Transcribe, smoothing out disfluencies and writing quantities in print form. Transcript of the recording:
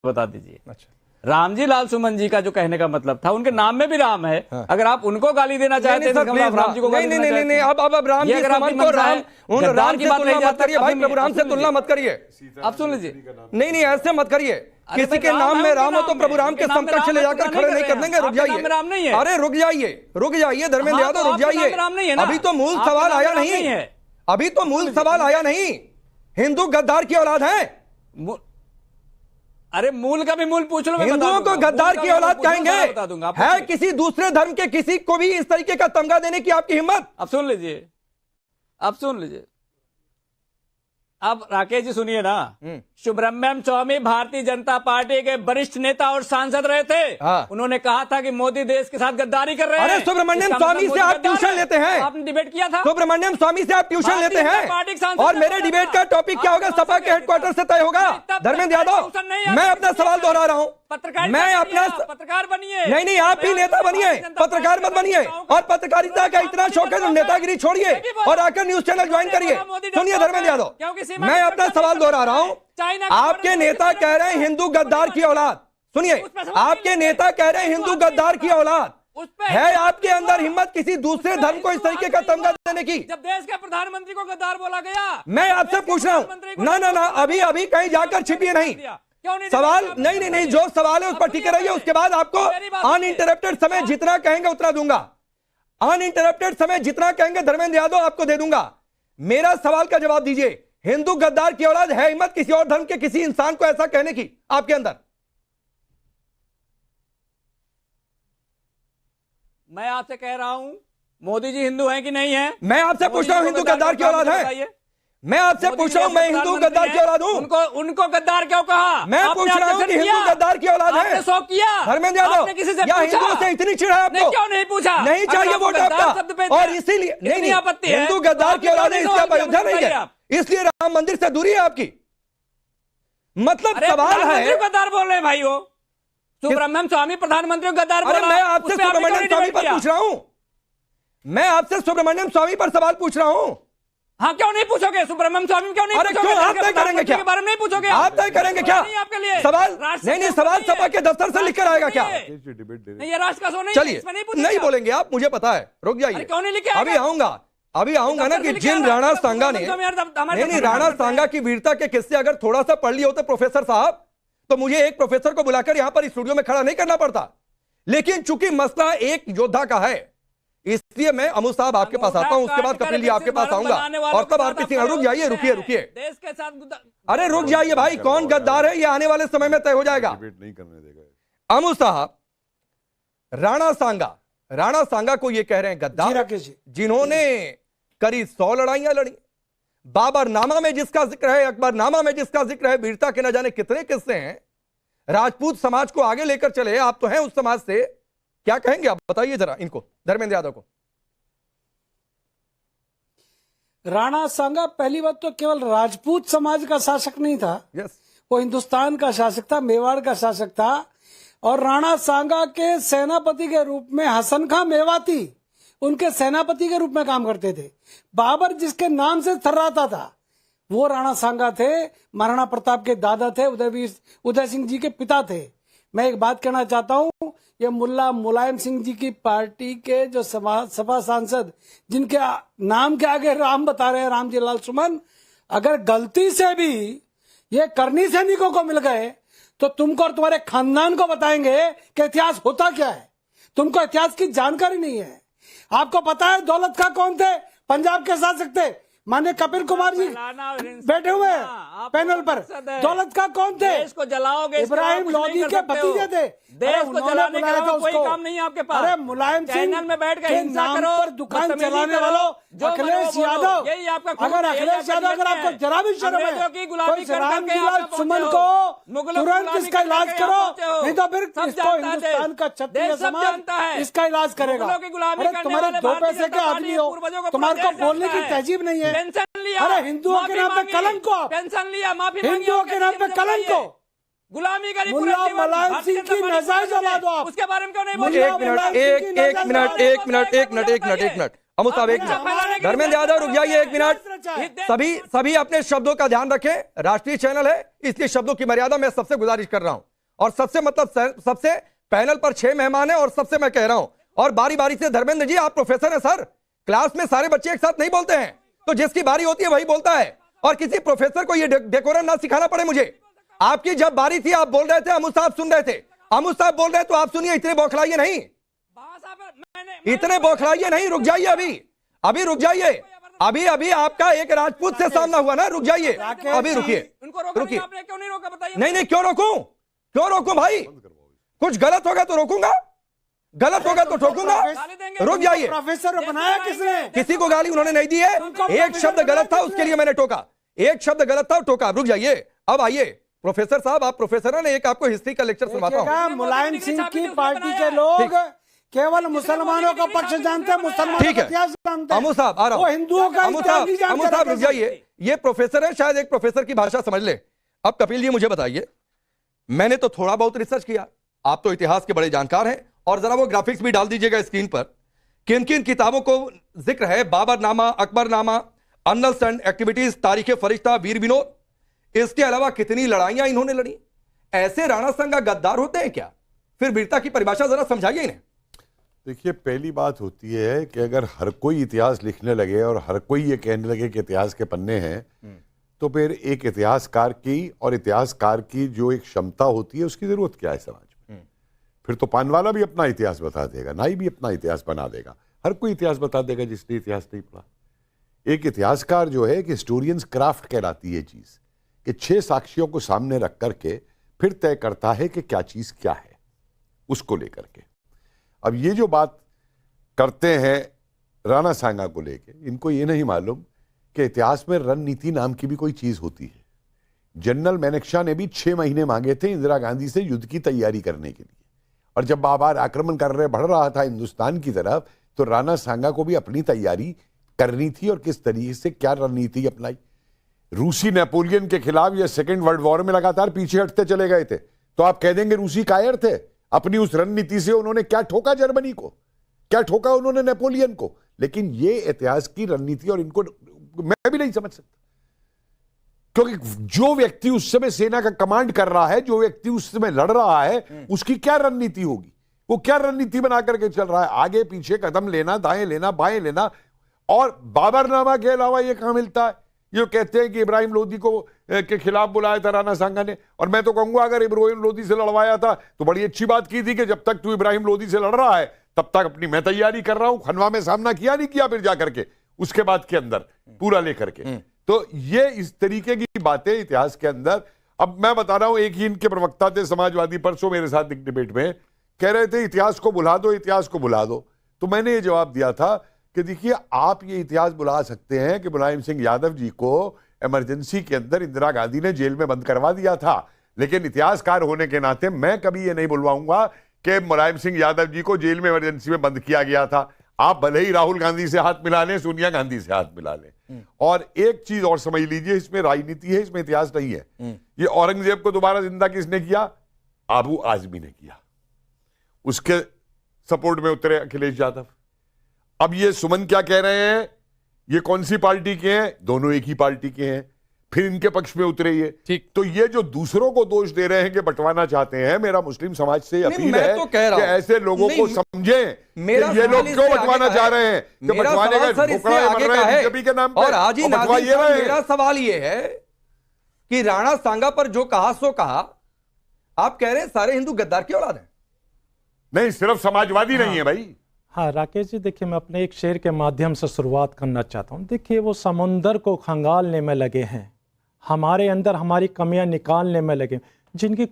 बता दीजिए। अच्छा, रामजी लाल सुमन जी का जो कहने का मतलब था, उनके नाम में भी राम है। हाँ। अगर आप उनको गाली देना चाहते हैं, राम जी को गाली देना चाहते हैं। अब राम जी सुमन को राम की तुलना मत करिए भाई, प्रभु राम से तुलना मत करिए। आप सुन लीजिए, नहीं ऐसे मत करिए। किसी के नाम में राम हो तो प्रभु राम के समकक्ष ले जाकर खड़े नहीं कर देंगे। रुक जाइए, अरे रुक जाइए धर्मेंद्र यादव, रुक जाइए। अभी तो मूल सवाल आया नहीं, अभी तो मूल सवाल आया नहीं। हिंदू गद्दार की औलाद है। अरे मूल का भी मूल पूछ लो। हिंदुओं को गद्दार की औलाद कहेंगे? है किसी दूसरे धर्म के किसी को भी इस तरीके का तमगा देने की आपकी हिम्मत? अब सुन लीजिए, अब राकेश जी सुनिए ना। सुब्रमण्यम स्वामी भारतीय जनता पार्टी के वरिष्ठ नेता और सांसद रहे थे। हाँ। उन्होंने कहा था कि मोदी देश के साथ गद्दारी कर रहे हैं। अरे सुब्रमण्यम स्वामी से आप ट्यूशन लेते हैं? आपने डिबेट किया था? सुब्रमण्यम स्वामी से आप ट्यूशन लेते हैं? और मेरे डिबेट का टॉपिक क्या होगा? सपा के हेडक्वार्टर से तय होगा। धर्मेंद्र यादव, मैं अपना सवाल दोहरा रहा हूँ। मैं अपना पत्रकार बनिए। नहीं, आप ही नेता बनिए, पत्रकार मत बनिए। और पत्रकारिता का इतना शौक है तो नेतागिरी छोड़िए और आकर न्यूज चैनल ज्वाइन करिए। सुनिए धर्मेंद्र यादव, मैं अपना सवाल दोहरा रहा हूँ। आपके नेता कह रहे हैं हिंदू गद्दार की औलाद। सुनिए, आपके नेता कह रहे हैं हिंदू गद्दार की औलाद है। आपके अंदर हिम्मत किसी दूसरे धर्म को इस तरीके का तमगा देने की? जब देश के प्रधानमंत्री को गद्दार बोला गया। मैं आपसे पूछ रहा हूँ, ना अभी कहीं जाकर छिपिए नहीं। सवाल नहीं, जो सवाल है उस पर टिके रहिए। उसके बाद आपको अनइंटरप्टेड समय जितना कहेंगे उतना दूंगा। अनइंटरप्टेड समय जितना कहेंगे धर्मेंद्र यादव आपको दे दूंगा। मेरा सवाल का जवाब दीजिए। हिंदू गद्दार की औलाद है हिम्मत किसी और धर्म के किसी इंसान को ऐसा कहने की आपके अंदर? मैं आपसे कह रहा हूं, मोदी जी हिंदू हैं कि नहीं है? मैं आपसे पूछ रहा हूं हिंदू गद्दार की औलाद है? मैं आपसे पूछ रहा हूं, मैं हिंदू गद्दार की औलाद हूं? उनको गद्दार क्यों कहा? मैं पूछ रहा हूं कि हिंदू गद्दार की औलाद है? धर्मेंद्र यादव, या हिंदुओं से इतनी चिढ़ है आपको? क्यों नहीं पूछा? नहीं चाहिए वोट आपका, और इसीलिए नहीं, हिंदू गद्दार की औलाद है इसका अयोध्या नहीं है, इसलिए राम मंदिर से दूरी है आपकी। मतलब सवाल है, गद्दार बोल रहे हैं भाई। वो सुब्रमण्यम स्वामी प्रधानमंत्री गद्दार बोल रहे हैं। मैं आपसे सुब्रमण्यम स्वामी पर पूछ रहा हूं, मैं आपसे सुब्रमण्यम स्वामी पर सवाल पूछ रहा हूं। हाँ, क्यों नहीं पूछोगे? सुब्रमण्यम स्वामी क्यों नहीं पूछोगे? क्यों आप तय करेंगे क्या? बारे में नहीं पूछोगे? आप तय करेंगे क्या? आपके लिए सवाल नहीं, सवाल सपा के दफ्तर से लिखकर आएगा क्या? नहीं, ये राष्ट्र का सो नहीं। चलिए, नहीं बोलेंगे आप, मुझे पता है। रुक जाइए, क्यों नहीं लिखे? अभी आऊंगा ना कि जिन राणा सांगा ने, नहीं, राणा सांगा की वीरता के किस्से अगर थोड़ा सा पढ़ लिए होते प्रोफेसर साहब, तो मुझे एक प्रोफेसर को बुलाकर यहां पर स्टूडियो में खड़ा नहीं करना पड़ता। लेकिन चूंकि मसला एक योद्धा का है, इसलिए मैं अमू साहब आपके पास आता हूं, उसके बाद कपिल जी आपके पास आऊंगा, और तब आरपी सिंह। रुक जाइए, रुकिए देश के साथ। अरे रुक जाइए भाई, कौन गद्दार है ये आने वाले समय में तय हो जाएगा। नहीं करने देगा अमू साहब, राणा सांगा को ये कह रहे हैं गद्दार, जिन्होंने करीब 100 लड़ाइयां लड़ी। बाबरनामा में जिसका जिक्र है, अकबरनामा में जिसका जिक्र है, वीरता के न जाने कितने किस्से हैं। राजपूत समाज को आगे लेकर चले, आप तो हैं उस समाज से, क्या कहेंगे आप? बताइए जरा इनको, धर्मेंद्र यादव को। राणा सांगा पहली बात तो केवल राजपूत समाज का शासक नहीं था। वो हिंदुस्तान का शासक था, मेवाड़ का शासक था। और राणा सांगा के सेनापति के रूप में हसन खां मेवाती उनके सेनापति के रूप में काम करते थे। बाबर जिसके नाम से थर्राता था वो राणा सांगा थे। महाराणा प्रताप के दादा थे, उदय सिंह जी के पिता थे। मैं एक बात कहना चाहता हूं, ये मुल्ला मुलायम सिंह जी की पार्टी के जो सपा सांसद जिनके नाम के आगे राम बता रहे हैं, रामजी लाल सुमन, अगर गलती से भी ये करनी सैनिकों को मिल गए तो तुमको और तुम्हारे खानदान को बताएंगे कि इतिहास होता क्या है। तुमको इतिहास की जानकारी नहीं है। आपको पता है दौलत खां कौन थे? पंजाब के शासक थे। माननीय कपिल कुमार जी बैठे हुए हैं पैनल पर। दौलत खां कौन थे? देश को जलाओगे, इब्राहिम लोदी के भतीजे थे। देश को जलाने के अलावा कोई काम नहीं है आपके पास। अरे मुलायम सिंह में बैठ के हिंसा करो, पर दुकान चलाने वालों अखिलेश यादव, यही आपका। अगर अखिलेश यादव, अगर आपको जरा भी शर्म है तो रामजी सुमन को तुरंत इसका इलाज करो, नहीं तो फिर इसको हिंदुस्तान का क्षत्रिय समाज इसका इलाज करेगा। अरे तुम्हारे 2 पैसे के आदमी हो, तुम्हारे को बोलने की तहजीब नहीं है। अरे हिंदुओं के नाम पे कलंक को, पेंशन लिया, माफी हिंदुओं के नाम पे कलंक को, गुलामी का मुल्ला मुलायम सिंह की नजायज औलाद हो आप। उसके बारे में क्यों नहीं बोल? एक मिनट अमू साहब, एक मिनट। धर्मेंद्र यादव रुक जाइए, 1 मिनट। सभी अपने शब्दों का ध्यान रखें। राष्ट्रीय चैनल है, इसलिए शब्दों की मर्यादा मैं सबसे गुजारिश कर रहा हूं। और सबसे मतलब सबसे पैनल पर 6 मेहमान हैं और सबसे मैं कह रहा हूं, और बारी बारी से धर्मेंद्र जी आप प्रोफेसर हैं सर, क्लास में सारे बच्चे एक साथ नहीं बोलते हैं, तो जिसकी बारी होती है वही बोलता है, और किसी प्रोफेसर को ये डेकोरम ना सिखाना पड़े मुझे। आपकी जब बारी थी आप बोल रहे थे, अमू साहब सुन रहे थे, अमू साहब बोल रहे तो आप सुनिए, इतने बौखलाइए नहीं, इतने बौखलाइए नहीं, रुक जाइए, अभी रुक जाइए, अभी आपका एक राजपूत से सामना हुआ ना, रुक जाइए, अभी रुकिए, नहीं क्यों रोकूं भाई, कुछ गलत होगा तो रोकूंगा, गलत होगा तो ठोकूंगा, रुक जाइए। प्रोफेसर बनाया किसने? किसी को गाली उन्होंने नहीं दी है, एक शब्द गलत था उसके लिए मैंने टोका, एक शब्द गलत था टोका, रुक जाइए। अब आइए प्रोफेसर साहब, आप प्रोफेसर हैं, एक आपको हिस्ट्री का लेक्चर सुनाता हूं। मुलायम सिंह की पार्टी के लोग केवल मुसलमानों का पक्ष जानते हैं, मुसलमानों का इतिहास जानते हैं। अमू साहब आ रहा हूं, हिंदुओं का अमू साहब रुक जाइए, ये प्रोफेसर है, शायद एक प्रोफेसर की भाषा समझ ले। अब कपिल जी मुझे बताइए, मैंने तो थोड़ा बहुत रिसर्च किया, आप तो इतिहास के बड़े जानकार हैं, और जरा वो ग्राफिक्स भी डाल दीजिएगा स्क्रीन पर, किन किन किताबों को जिक्र है, बाबरनामा, अकबरनामा, अन्नल्स एंड एक्टिविटीज, तारीख फरिश्ता, वीर विनोद, इसके अलावा कितनी लड़ाइयां इन्होंने लड़ी। ऐसे राणा संगा गद्दार होते हैं क्या? फिर वीरता की परिभाषा जरा समझाइए इन्हें। देखिए, पहली बात होती है कि अगर हर कोई इतिहास लिखने लगे और हर कोई ये कहने लगे कि इतिहास के पन्ने हैं, तो फिर एक इतिहासकार की जो एक क्षमता होती है उसकी जरूरत क्या है समाज में? फिर तो पानवाला भी अपना इतिहास बता देगा, नाई भी अपना इतिहास बना देगा, हर कोई इतिहास बता देगा जिसने इतिहास नहीं पढ़ा। एक इतिहासकार जो है, कि हिस्टोरियंस क्राफ्ट कहलाती है चीज, कि 6 साक्ष्यों को सामने रख करके फिर तय करता है कि क्या चीज क्या है, उसको लेकर के। अब ये जो बात करते हैं राणा सांगा को लेके, इनको ये नहीं मालूम कि इतिहास में रणनीति नाम की भी कोई चीज होती है। जनरल मैनेक्शा ने भी 6 महीने मांगे थे इंदिरा गांधी से युद्ध की तैयारी करने के लिए, और जब बाबर आक्रमण बढ़ रहा था हिंदुस्तान की तरफ, तो राणा सांगा को भी अपनी तैयारी करनी थी, और किस तरीके से क्या रणनीति अपनाई। रूसी नेपोलियन के खिलाफ ये सेकेंड वर्ल्ड वॉर में लगातार पीछे हटते चले गए थे, तो आप कह देंगे रूसी कायर थे। अपनी उस रणनीति से उन्होंने क्या ठोका जर्मनी को, क्या ठोका उन्होंने नेपोलियन को। लेकिन ये इतिहास की रणनीति, और इनको मैं भी नहीं समझ सकता, क्योंकि जो व्यक्ति उस समय सेना का कमांड कर रहा है, जो व्यक्ति उस समय लड़ रहा है, उसकी क्या रणनीति होगी, वो क्या रणनीति बना करके चल रहा है, आगे पीछे कदम लेना, दाएं लेना, बाएं लेना। और बाबरनामा के अलावा ये कहां मिलता है? ये कहते हैं कि इब्राहिम लोदी को के खिलाफ बुलाया था राणा सांगा ने, और मैं तो कहूंगा अगर इब्राहिम लोदी से लड़वाया था तो बड़ी अच्छी बात की थी कि जब तक तू इब्राहिम लोदी से लड़ रहा है तब तक अपनी मैं तैयारी कर रहा हूं। खनवा में सामना किया नहीं किया फिर जाकर के उसके बाद के अंदर पूरा लेकर के। तो ये इस तरीके की बातें इतिहास के अंदर। अब मैं बता रहा हूं, एक ही इनके प्रवक्ता थे समाजवादी, परसों मेरे साथ एक डिबेट में कह रहे थे इतिहास को भुला दो, इतिहास को भुला दो। तो मैंने ये जवाब दिया था कि देखिए, आप ये इतिहास भुला सकते हैं कि मुलायम सिंह यादव जी को इमरजेंसी के अंदर इंदिरा गांधी ने जेल में बंद करवा दिया था, लेकिन इतिहासकार होने के नाते मैं कभी ये नहीं बुलवाऊंगा कि मुलायम सिंह यादव जी को जेल में इमरजेंसी में बंद किया गया था। आप भले ही राहुल गांधी से हाथ मिला लें, सोनिया गांधी से हाथ मिला लें। और एक चीज और समझ लीजिए, इसमें राजनीति है, इसमें इतिहास नहीं है। ये औरंगजेब को दोबारा जिंदा किसने किया? आबू आजमी ने किया। उसके सपोर्ट में उतरे अखिलेश यादव। अब ये सुमन क्या कह रहे हैं, ये कौन सी पार्टी के हैं? दोनों एक ही पार्टी के हैं, फिर इनके पक्ष में उतरे ये। ठीक, तो ये जो दूसरों को दोष दे रहे हैं कि बंटवाना चाहते हैं, मेरा मुस्लिम समाज से अपील है तो कह रहा कि ऐसे लोगों को समझें कि ये लोग क्यों बंटवाना चाह रहे हैं, कि बंटवाने का भुखड़ा मर रहे हैं बीजेपी के नाम पे। और आज ही मेरा सवाल ये है कि राणा सांगा पर जो कहा सो कहा, आप कह रहे हैं सारे हिंदू गद्दार की औलाद हैं। नहीं, सिर्फ समाजवादी नहीं है भाई। हाँ राकेश जी, देखिए मैं अपने एक शेर के माध्यम से शुरुआत करना चाहता हूँ। देखिए, वो समुंदर को खंगालने में लगे हैं, हमारे अंदर हमारी कमियां निकालने में लगे, जिनकी